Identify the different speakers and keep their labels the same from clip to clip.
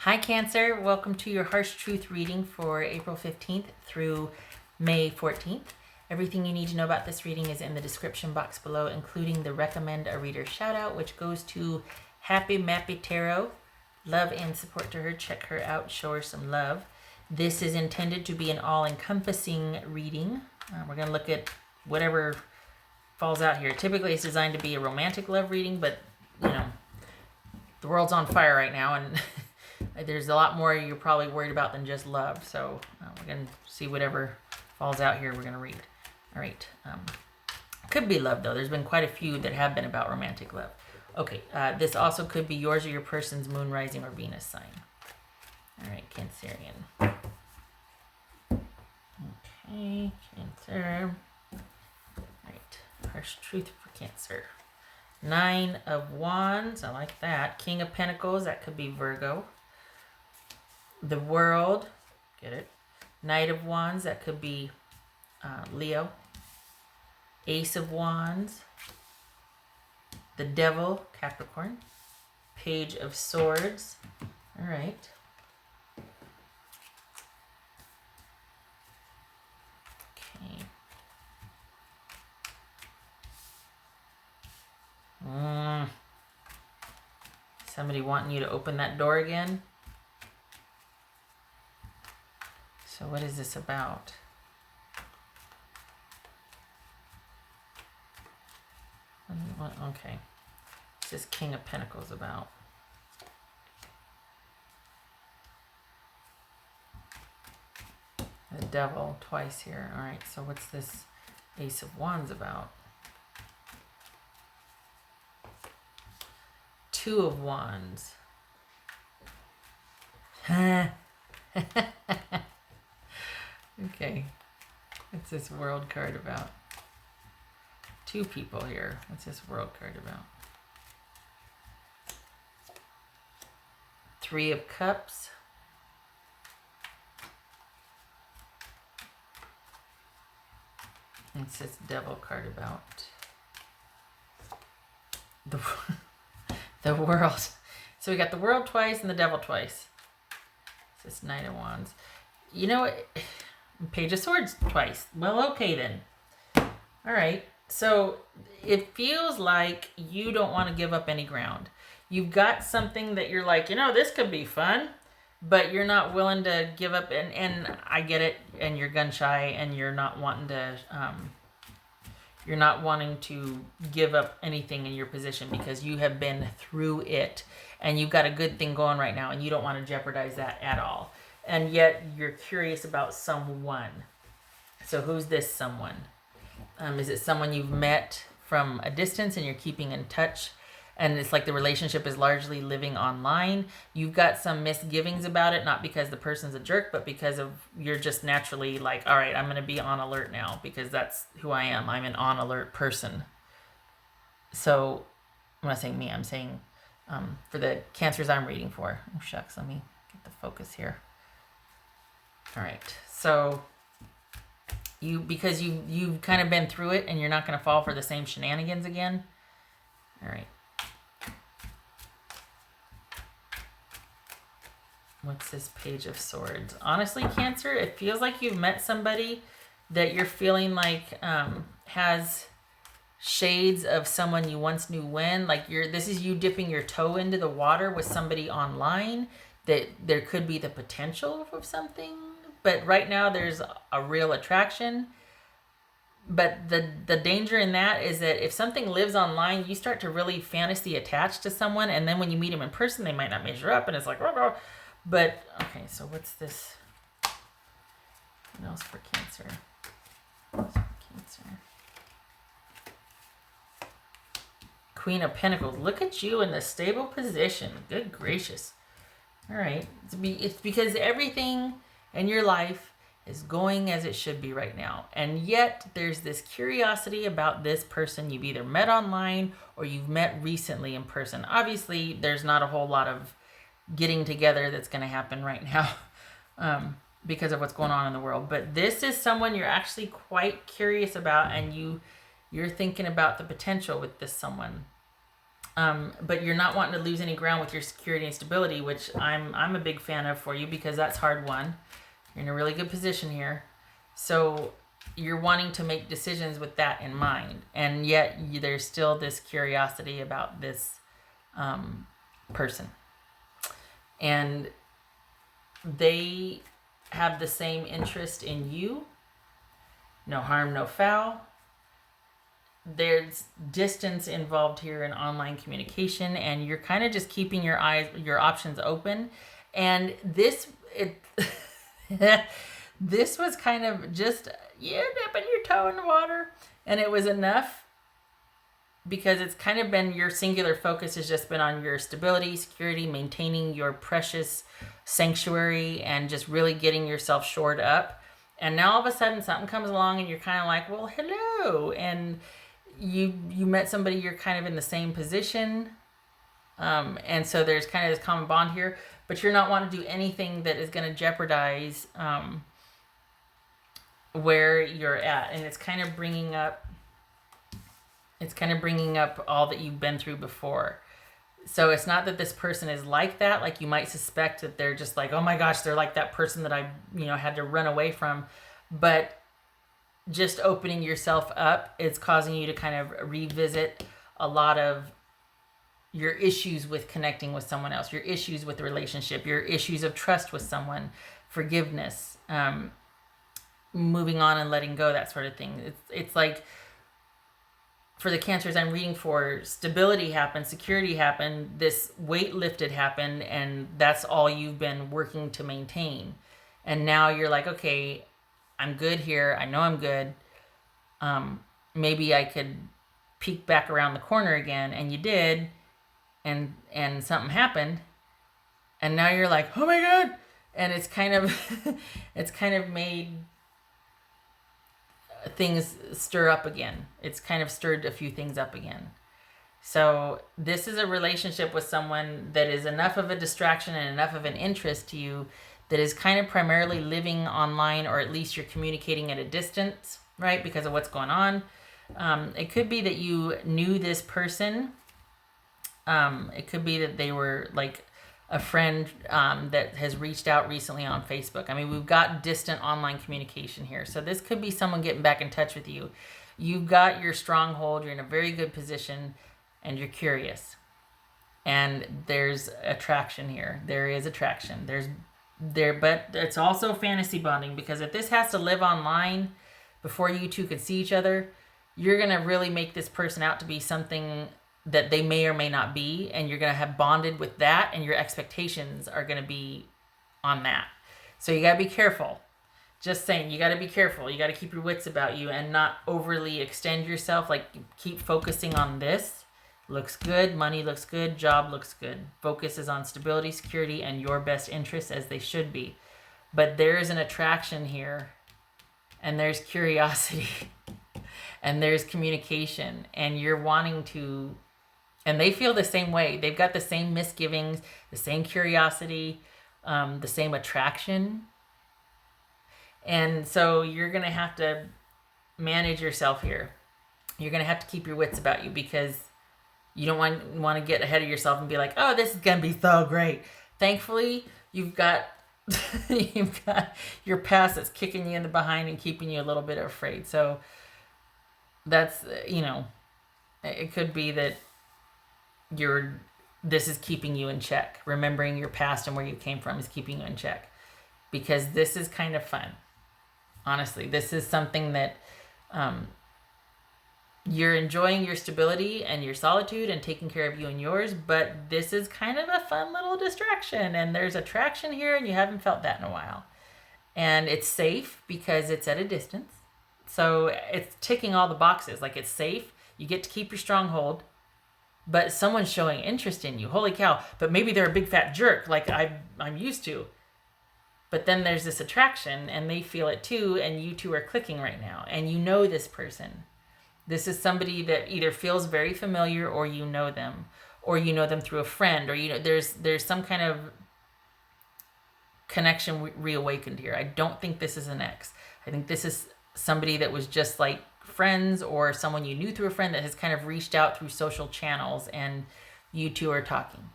Speaker 1: Hi Cancer, welcome to your Harsh Truth reading for April 15th through May 14th. Everything you need to know about this reading is in the description box below, including the recommend a reader shout out, which goes to Happy Mappy Tarot. Love and support to her. Check her out, show her some love. This is intended to be an all-encompassing reading. We're going to look at whatever falls out here. Typically it's designed to be a romantic love reading, but you know, the world's on fire right now and there's a lot more you're probably worried about than just love. So we're going to see whatever falls out here we're going to read. All right. Could be love, though. There's been quite a few that have been about romantic love. Okay. This also could be yours or your person's moon, rising, or Venus sign. All right. Cancerian. Okay. Cancer. All right. Harsh truth for Cancer. 9 of Wands. I like that. King of Pentacles. That could be Virgo. The World, get it? Knight of Wands, that could be Leo. Ace of Wands. The Devil, Capricorn. Page of Swords. All right. Okay. Somebody wanting you to open that door again? So what is this about? Okay. What's this King of Pentacles about? The Devil twice here. All right, so what's this Ace of Wands about? 2 of Wands. Okay, what's this World card about? 2 people here. What's this World card about? 3 of Cups. What's this Devil card about? The World. So we got the World twice and the Devil twice. It's this Knight of Wands. You know what? Page of Swords twice. Well, okay then. All right. So it feels like you don't want to give up any ground. You've got something that you're like, you know, this could be fun, but you're not willing to give up. And I get it. And you're gun shy and you're not wanting to give up anything in your position because you have been through it and you've got a good thing going right now and you don't want to jeopardize that at all. And yet you're curious about someone. So who's this someone? Is it someone you've met from a distance and you're keeping in touch? And it's like the relationship is largely living online. You've got some misgivings about it, not because the person's a jerk, but because of you're just naturally like, all right, I'm going to be on alert now because that's who I am. I'm an on alert person. So I'm not saying me, I'm saying for the Cancers I'm reading for. Oh, shucks, let me get the focus here. All right, so because you've kind of been through it and you're not going to fall for the same shenanigans again. All right. What's this Page of Swords? Honestly, Cancer, it feels like you've met somebody that you're feeling like has shades of someone you once knew when. Like this is you dipping your toe into the water with somebody online that there could be the potential of something. But right now there's a real attraction. But the danger in that is that if something lives online, you start to really fantasy attach to someone. And then when you meet them in person, they might not measure up. And it's like, oh. But, okay, so what's this? What else for Cancer? Queen of Pentacles. Look at you in the stable position. Good gracious. All right. It's because everything in your life is going as it should be right now. And yet there's this curiosity about this person you've either met online or you've met recently in person. Obviously, there's not a whole lot of getting together that's going to happen right now because of what's going on in the world. But this is someone you're actually quite curious about and you're thinking about the potential with this someone. But you're not wanting to lose any ground with your security and stability, which I'm a big fan of for you, because that's hard won. You're in a really good position here. So you're wanting to make decisions with that in mind. And yet there's still this curiosity about this person. And they have the same interest in you. No harm, no foul. There's distance involved here in online communication, and you're kind of just keeping your options open. And this was kind of just dipping your toe in the water, and it was enough, because it's kind of been your singular focus has just been on your stability, security, maintaining your precious sanctuary, and just really getting yourself shored up. And now all of a sudden something comes along and you're kind of like, well, hello. And you met somebody, you're kind of in the same position. And so there's kind of this common bond here, but you're not wanting to do anything that is going to jeopardize where you're at. And it's kind of bringing up all that you've been through before. So it's not that this person is like that. Like, you might suspect that they're just like, oh my gosh, they're like that person that I, had to run away from. But just opening yourself up is causing you to kind of revisit a lot of your issues with connecting with someone else, your issues with the relationship, your issues of trust with someone, forgiveness, moving on and letting go, that sort of thing. It's like, for the Cancers I'm reading for, stability happened, security happened, this weight lifted happened, and that's all you've been working to maintain. And now you're like, okay, I'm good here. I know I'm good. Maybe I could peek back around the corner again, and you did, and something happened, and now you're like, oh my God. And it's kind of made things stir up again. It's kind of stirred a few things up again. So this is a relationship with someone that is enough of a distraction and enough of an interest to you that is kind of primarily living online, or at least you're communicating at a distance, right? Because of what's going on. It could be that you knew this person. It could be that they were like a friend that has reached out recently on Facebook. I mean, we've got distant online communication here. So this could be someone getting back in touch with you. You've got your stronghold. You're in a very good position, and you're curious. And there's attraction here. There is attraction. But it's also fantasy bonding, because if this has to live online before you two could see each other, you're going to really make this person out to be something that they may or may not be, and you're going to have bonded with that, and your expectations are going to be on that. So you got to be careful. Just saying, you got to be careful. You got to keep your wits about you and not overly extend yourself. Like, keep focusing on this. Looks good, money looks good, job looks good. Focus is on stability, security, and your best interests, as they should be. But there is an attraction here, and there's curiosity, and there's communication, and you're wanting to. And they feel the same way. They've got the same misgivings, the same curiosity, the same attraction. And so you're going to have to manage yourself here. You're going to have to keep your wits about you, because you don't want to get ahead of yourself and be like, oh, this is going to be so great. Thankfully, you've got your past that's kicking you in the behind and keeping you a little bit afraid. So that's, it could be that this is keeping you in check. Remembering your past and where you came from is keeping you in check, because this is kind of fun. Honestly, this is something that you're enjoying your stability and your solitude and taking care of you and yours, but this is kind of a fun little distraction, and there's attraction here, and you haven't felt that in a while. And it's safe because it's at a distance. So it's ticking all the boxes. Like, it's safe. You get to keep your stronghold. But someone's showing interest in you. Holy cow. But maybe they're a big fat jerk like I'm used to. But then there's this attraction, and they feel it too, and you two are clicking right now. And you know this person. This is somebody that either feels very familiar, or you know them. Or you know them through a friend. Or there's some kind of connection reawakened here. I don't think this is an ex. I think this is somebody that was just like friends, or someone you knew through a friend that has kind of reached out through social channels and you two are talking.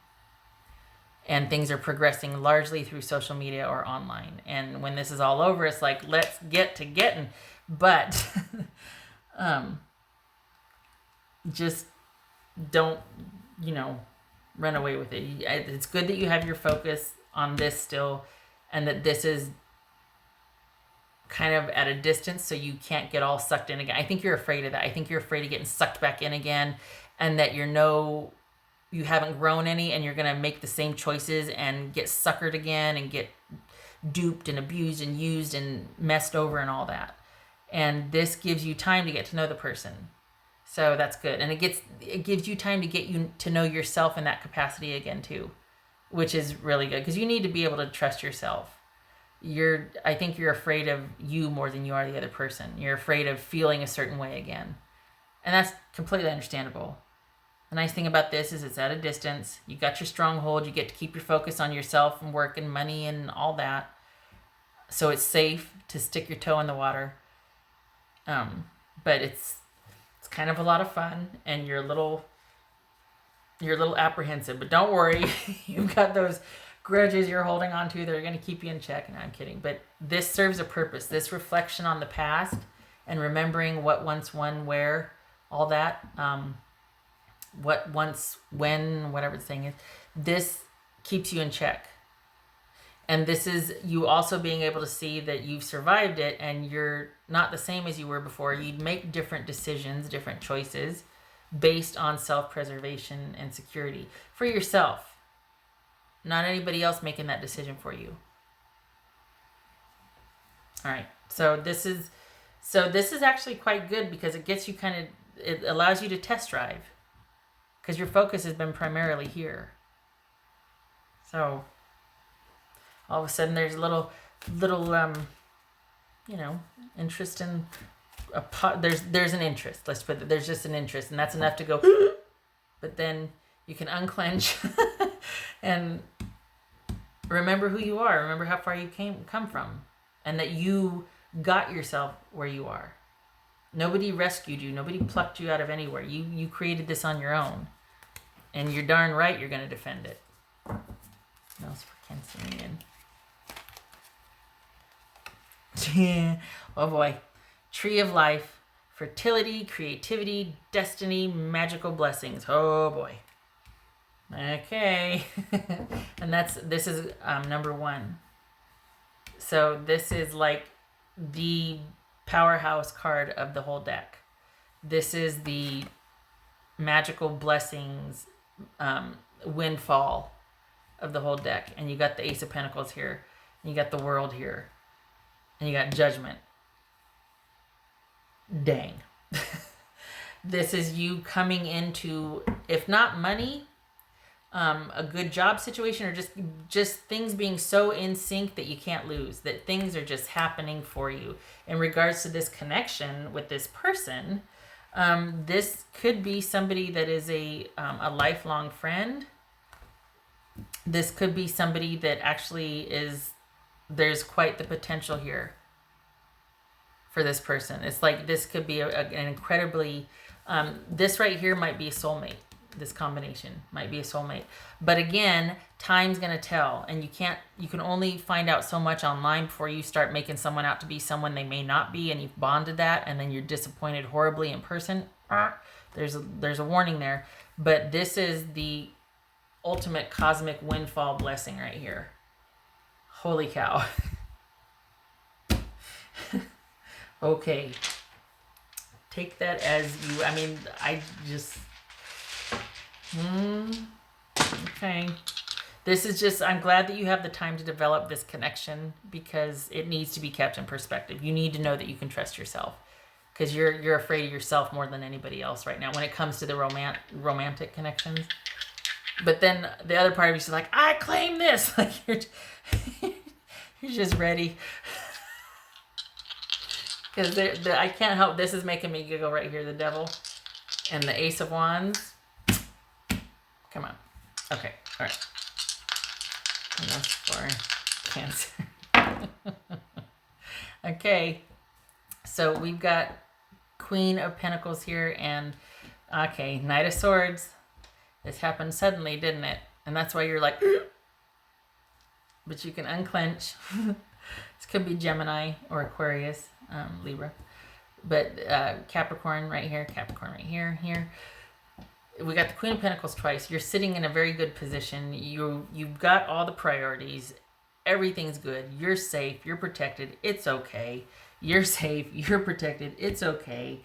Speaker 1: And things are progressing largely through social media or online. And when this is all over, it's like, let's get to getting. But just don't, run away with it. It's good that you have your focus on this still, and that this is kind of at a distance so you can't get all sucked in again. I think you're afraid of that. I think you're afraid of getting sucked back in again, and that you haven't grown any, and you're going to make the same choices and get suckered again and get duped and abused and used and messed over and all that. And this gives you time to get to know the person. So that's good. And it gives you time to get you to know yourself in that capacity again too, which is really good, because you need to be able to trust yourself. I think you're afraid of you more than you are the other person. You're afraid of feeling a certain way again. And that's completely understandable. The nice thing about this is it's at a distance. You got your stronghold. You get to keep your focus on yourself and work and money and all that. So it's safe to stick your toe in the water. But it's kind of a lot of fun, and you're a little apprehensive. But don't worry, you've got those grudges you're holding on to that are going to keep you in check. No, I'm kidding. But this serves a purpose. This reflection on the past and remembering what once, when, where, all that. What once, when, whatever the thing is. This keeps you in check. And this is you also being able to see that you've survived it, and you're not the same as you were before. You'd make different decisions, different choices based on self-preservation and security for yourself. Not anybody else making that decision for you. All right. So this is actually quite good, because it gets you it allows you to test drive, because your focus has been primarily here. So all of a sudden there's a little interest in there's an interest. Let's put it, there's just an interest, and that's enough to go but then you can unclench and remember who you are. Remember how far you come from, and that you got yourself where you are. Nobody rescued you. Nobody plucked you out of anywhere. You created this on your own, and you're darn right you're going to defend it. What else for cancerian? Oh boy. Tree of life, fertility, creativity, destiny, magical blessings. Oh boy. Okay. And this is number 1. So this is like the powerhouse card of the whole deck. This is the magical blessings windfall of the whole deck. And you got the Ace of Pentacles here, and you got the World here, and you got Judgment. Dang. This is you coming into, if not money, a good job situation, or just things being so in sync that you can't lose, that things are just happening for you. In regards to this connection with this person, this could be somebody that is a lifelong friend. This could be somebody that actually there's quite the potential here for this person. It's like this could be an incredibly, this right here might be a soulmate. This combination might be a soulmate. But again, time's going to tell, and you can only find out so much online before you start making someone out to be someone they may not be, and you've bonded that, and then you're disappointed horribly in person. There's a warning there. But this is the ultimate cosmic windfall blessing right here. Holy cow. Okay. Take that as you, okay. This is just, I'm glad that you have the time to develop this connection, because it needs to be kept in perspective. You need to know that you can trust yourself, because you're afraid of yourself more than anybody else right now when it comes to the romantic connections. But then the other part of you is like, I claim this. Like you're just ready. Because I can't help, this is making me giggle right here, the Devil and the Ace of Wands. Come on. Okay, all right. And that's for Cancer. Okay, so we've got Queen of Pentacles here, and okay, Knight of Swords. This happened suddenly, didn't it? And that's why you're like, but you can unclench. This could be Gemini or Aquarius, Libra. But Capricorn right here, here. We got the Queen of Pentacles twice. You're sitting in a very good position. You've got all the priorities. Everything's good. You're safe. You're protected. It's okay. You're safe. You're protected. It's okay.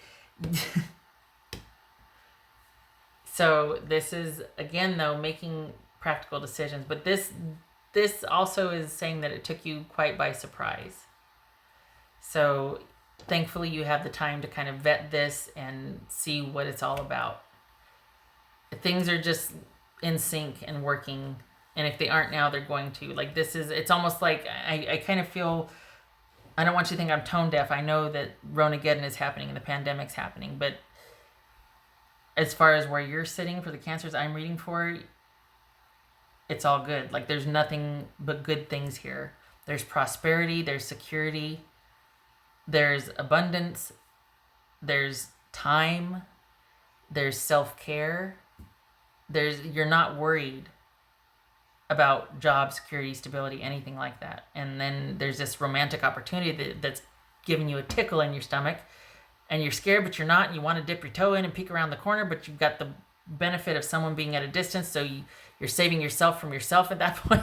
Speaker 1: So this is, again, though, making practical decisions. But this also is saying that it took you quite by surprise. So thankfully you have the time to kind of vet this and see what it's all about. Things are just in sync and working. And if they aren't now, they're going to. Like, it's almost like I kind of feel, I don't want you to think I'm tone deaf. I know that Ronageddon is happening and the pandemic's happening. But as far as where you're sitting for the Cancers I'm reading for, it's all good. Like, there's nothing but good things here. There's prosperity, there's security, there's abundance, there's time, there's self-care. You're not worried about job security, stability, anything like that. And then there's this romantic opportunity that's giving you a tickle in your stomach, and you're scared, but you're not, and you want to dip your toe in and peek around the corner, but you've got the benefit of someone being at a distance, so you're saving yourself from yourself at that point.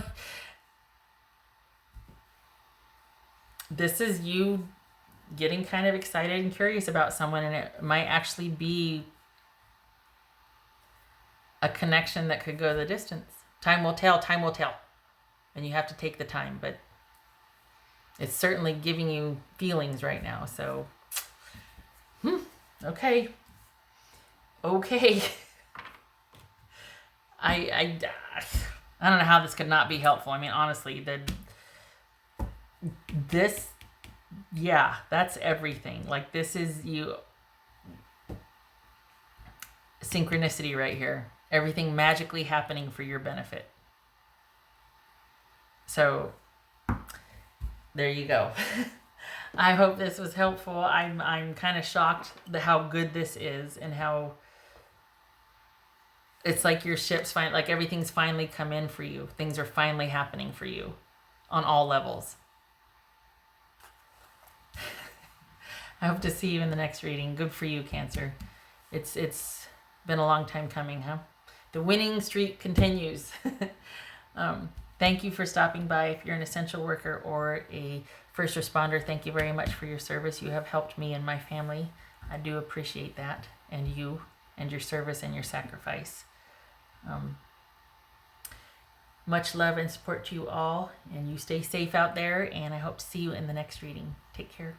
Speaker 1: This is you getting kind of excited and curious about someone, and it might actually be a connection that could go the distance. Time will tell, and you have to take the time, but it's certainly giving you feelings right now. So okay. I don't know how this could not be helpful. I mean, honestly, that's everything. Like, this is you, synchronicity right here. Everything magically happening for your benefit. So there you go. I hope this was helpful. I'm kind of shocked at how good this is, and how it's like your ship's like everything's finally come in for you. Things are finally happening for you on all levels. I hope to see you in the next reading. Good for you, Cancer. It's been a long time coming, huh? The winning streak continues. Thank you for stopping by. If you're an essential worker or a first responder, thank you very much for your service. You have helped me and my family. I do appreciate that, and you and your service and your sacrifice. Much love and support to you all, and you stay safe out there, and I hope to see you in the next reading. Take care.